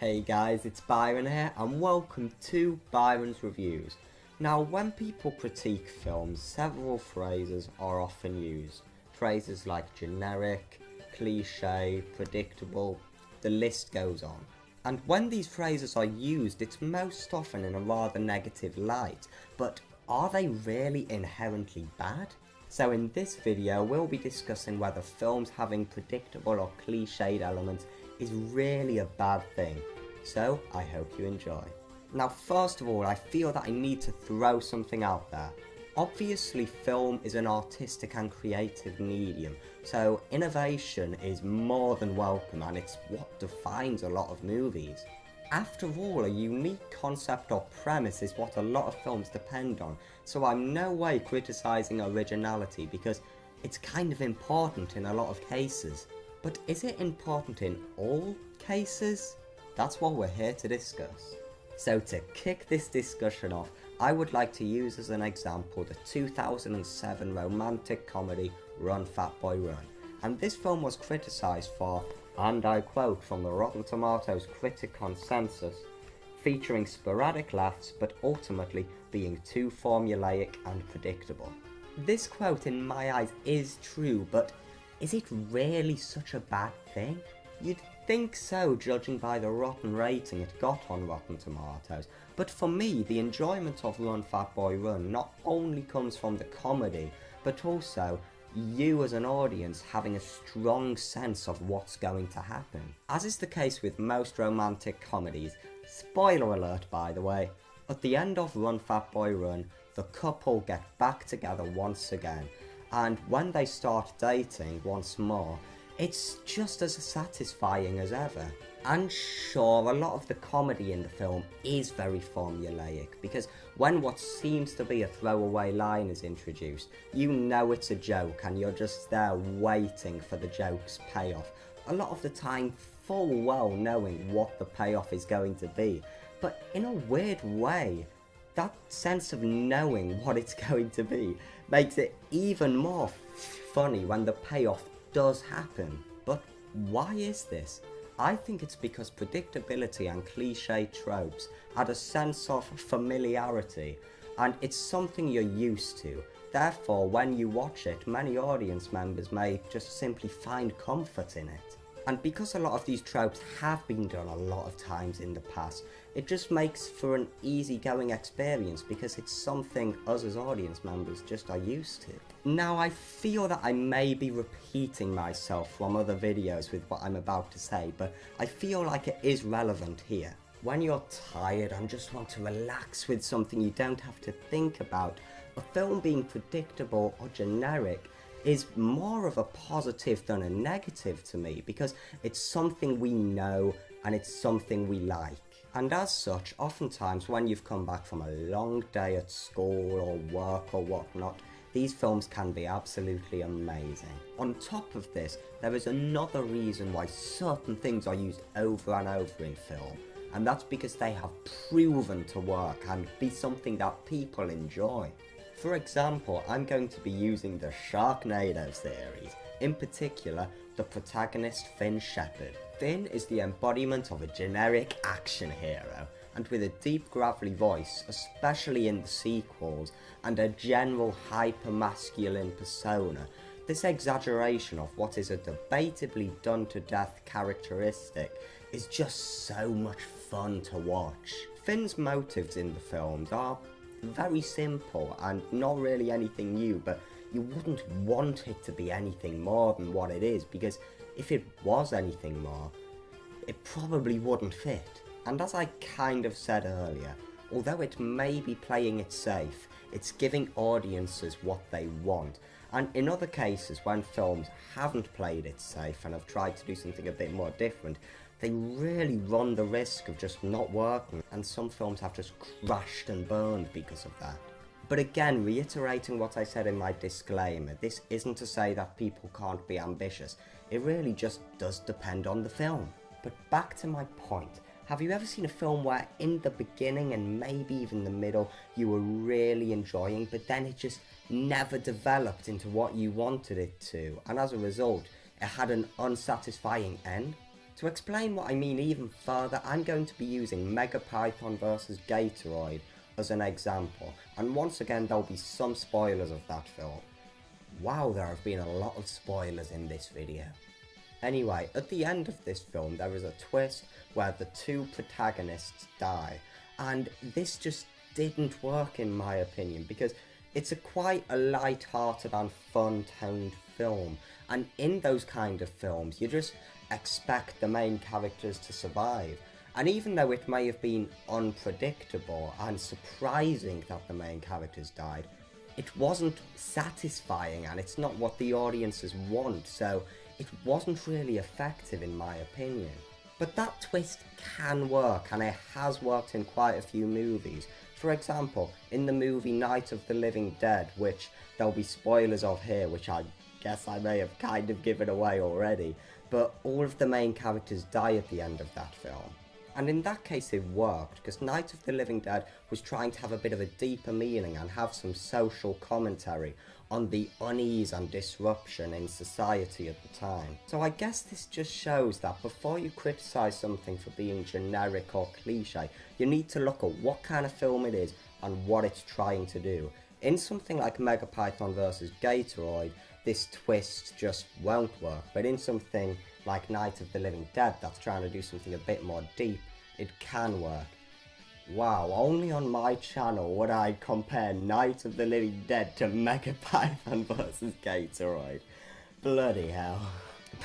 Hey guys, it's Byron here and welcome to Byron's Reviews. Now, when people critique films, several phrases are often used. Phrases like generic, cliché, predictable, the list goes on. And when these phrases are used, it's most often in a rather negative light, but are they really inherently bad? So in this video, we'll be discussing whether films having predictable or cliched elements is really a bad thing. So I hope you enjoy. Now, first of all, I feel that I need to throw something out there. Obviously, film is an artistic and creative medium, so innovation is more than welcome and it's what defines a lot of movies. After all, a unique concept or premise is what a lot of films depend on, so I'm no way criticising originality because it's kind of important in a lot of cases. But is it important in all cases? That's what we're here to discuss. So to kick this discussion off, I would like to use as an example the 2007 romantic comedy Run Fat Boy Run. And this film was criticised for, and I quote from the Rotten Tomatoes critic consensus, featuring sporadic laughs but ultimately being too formulaic and predictable. This quote in my eyes is true, but is it really such a bad thing? You'd think so, judging by the rotten rating it got on Rotten Tomatoes, but for me the enjoyment of Run Fat Boy Run not only comes from the comedy, but also you as an audience having a strong sense of what's going to happen. As is the case with most romantic comedies, spoiler alert by the way, at the end of Run Fat Boy Run, the couple get back together once again, and when they start dating once more, it's just as satisfying as ever. And sure, a lot of the comedy in the film is very formulaic, because when what seems to be a throwaway line is introduced, you know it's a joke and you're just there waiting for the joke's payoff. A lot of the time full well knowing what the payoff is going to be, but in a weird way, that sense of knowing what it's going to be makes it even more funny when the payoff does happen. But why is this? I think it's because predictability and cliche tropes add a sense of familiarity, and it's something you're used to. Therefore, when you watch it, many audience members may just simply find comfort in it. And because a lot of these tropes have been done a lot of times in the past, it just makes for an easygoing experience because it's something us as audience members just are used to. Now, I feel that I may be repeating myself from other videos with what I'm about to say, but I feel like it is relevant here. When you're tired and just want to relax with something you don't have to think about, a film being predictable or generic is more of a positive than a negative to me, because it's something we know and it's something we like. And as such, oftentimes when you've come back from a long day at school or work or whatnot, these films can be absolutely amazing. On top of this, there is another reason why certain things are used over and over in film, and that's because they have proven to work and be something that people enjoy. For example, I'm going to be using the Sharknado series, in particular the protagonist Finn Shepard. Finn is the embodiment of a generic action hero, and with a deep gravelly voice, especially in the sequels, and a general hyper-masculine persona, this exaggeration of what is a debatably done-to-death characteristic is just so much fun to watch. Finn's motives in the films are very simple and not really anything new, but you wouldn't want it to be anything more than what it is, because if it was anything more, it probably wouldn't fit. And as I kind of said earlier, although it may be playing it safe, it's giving audiences what they want. And in other cases, when films haven't played it safe and have tried to do something a bit more different, they really run the risk of just not working, and some films have just crashed and burned because of that. But again, reiterating what I said in my disclaimer, this isn't to say that people can't be ambitious. It really just does depend on the film. But back to my point, have you ever seen a film where in the beginning and maybe even the middle you were really enjoying, but then it just never developed into what you wanted it to, and as a result it had an unsatisfying end? To explain what I mean even further, I'm going to be using Megapython vs Gatoroid as an example, and once again there'll be some spoilers of that film. Wow, there have been a lot of spoilers in this video. Anyway, at the end of this film there is a twist where the two protagonists die, and this just didn't work in my opinion, because it's quite a light-hearted and fun-toned film, and in those kind of films you just expect the main characters to survive. And even though it may have been unpredictable and surprising that the main characters died, it wasn't satisfying, and it's not what the audiences want, so it wasn't really effective in my opinion. But that twist can work, and it has worked in quite a few movies. For example, in the movie Night of the Living Dead, which there'll be spoilers of here, which I guess I may have kind of given away already, but all of the main characters die at the end of that film. And in that case it worked, because Night of the Living Dead was trying to have a bit of a deeper meaning and have some social commentary on the unease and disruption in society at the time. So I guess this just shows that before you criticise something for being generic or cliche, you need to look at what kind of film it is and what it's trying to do. In something like Megapython vs Gatoroid, this twist just won't work, but in something like Night of the Living Dead that's trying to do something a bit more deep, it can work. Wow, only on my channel would I compare Night of the Living Dead to Megapython vs Gatoroid. Bloody hell.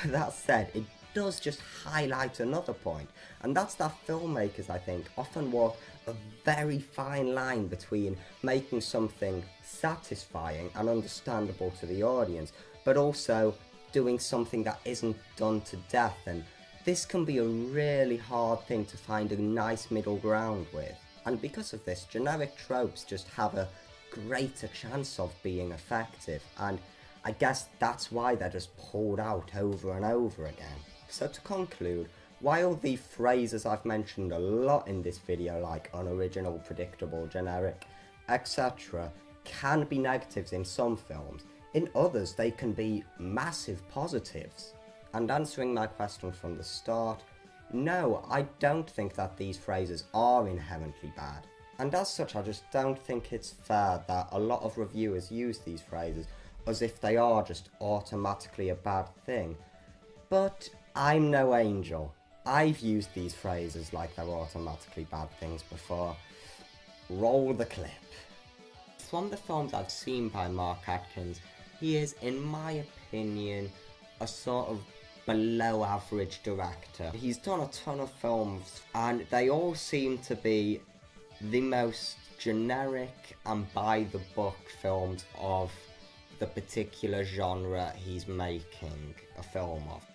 But that said, it does just highlight another point, and that's that filmmakers, I think, often walk a very fine line between making something satisfying and understandable to the audience, but also doing something that isn't done to death, and this can be a really hard thing to find a nice middle ground with. And because of this, generic tropes just have a greater chance of being effective, and I guess that's why they're just pulled out over and over again. So to conclude, while the phrases I've mentioned a lot in this video, like unoriginal, predictable, generic, etc., can be negatives in some films, in others they can be massive positives. And answering my question from the start, no, I don't think that these phrases are inherently bad. And as such, I just don't think it's fair that a lot of reviewers use these phrases as if they are just automatically a bad thing. But I'm no angel. I've used these phrases like they're automatically bad things before. Roll the clip. From the films I've seen by Mark Atkins, he is, in my opinion, a sort of below average director. He's done a ton of films and they all seem to be the most generic and by the book films of the particular genre he's making a film of.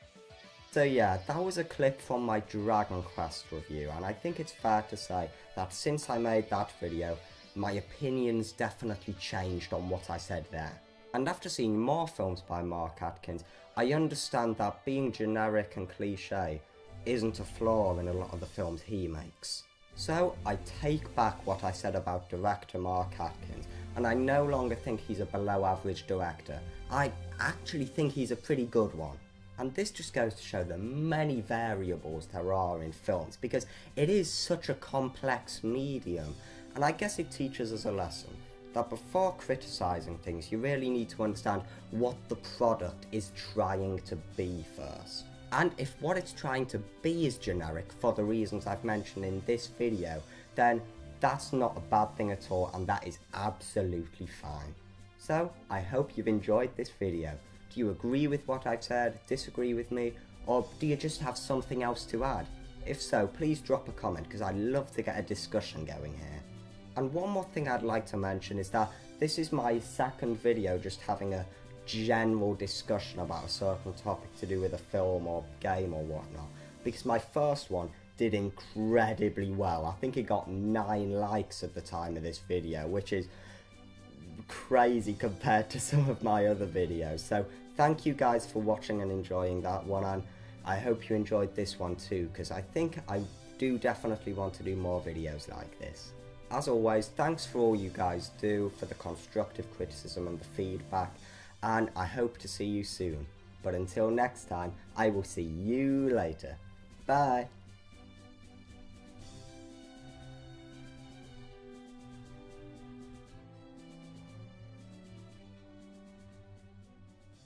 So yeah, that was a clip from my Dragon Quest review, and I think it's fair to say that since I made that video, my opinions definitely changed on what I said there. And after seeing more films by Mark Atkins, I understand that being generic and cliche isn't a flaw in a lot of the films he makes. So I take back what I said about director Mark Atkins, and I no longer think he's a below average director. I actually think he's a pretty good one. And this just goes to show the many variables there are in films, because it is such a complex medium, and I guess it teaches us a lesson that before criticising things, you really need to understand what the product is trying to be first. And if what it's trying to be is generic for the reasons I've mentioned in this video, then that's not a bad thing at all, and that is absolutely fine. So I hope you've enjoyed this video. Do you agree with what I've said, disagree with me, or do you just have something else to add? If so, please drop a comment, because I'd love to get a discussion going here. And one more thing I'd like to mention is that this is my second video just having a general discussion about a certain topic to do with a film or game or whatnot, because my first one did incredibly well. I think it got 9 likes at the time of this video, which is crazy compared to some of my other videos. So thank you guys for watching and enjoying that one, and I hope you enjoyed this one too, because I think I do definitely want to do more videos like this. As always, thanks for all you guys do, for the constructive criticism and the feedback, and I hope to see you soon. But until next time, I will see you later. Bye.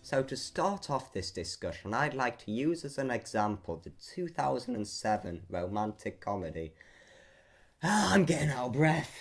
So to start off this discussion, I'd like to use as an example the 2007 romantic comedy. I'm getting out of breath.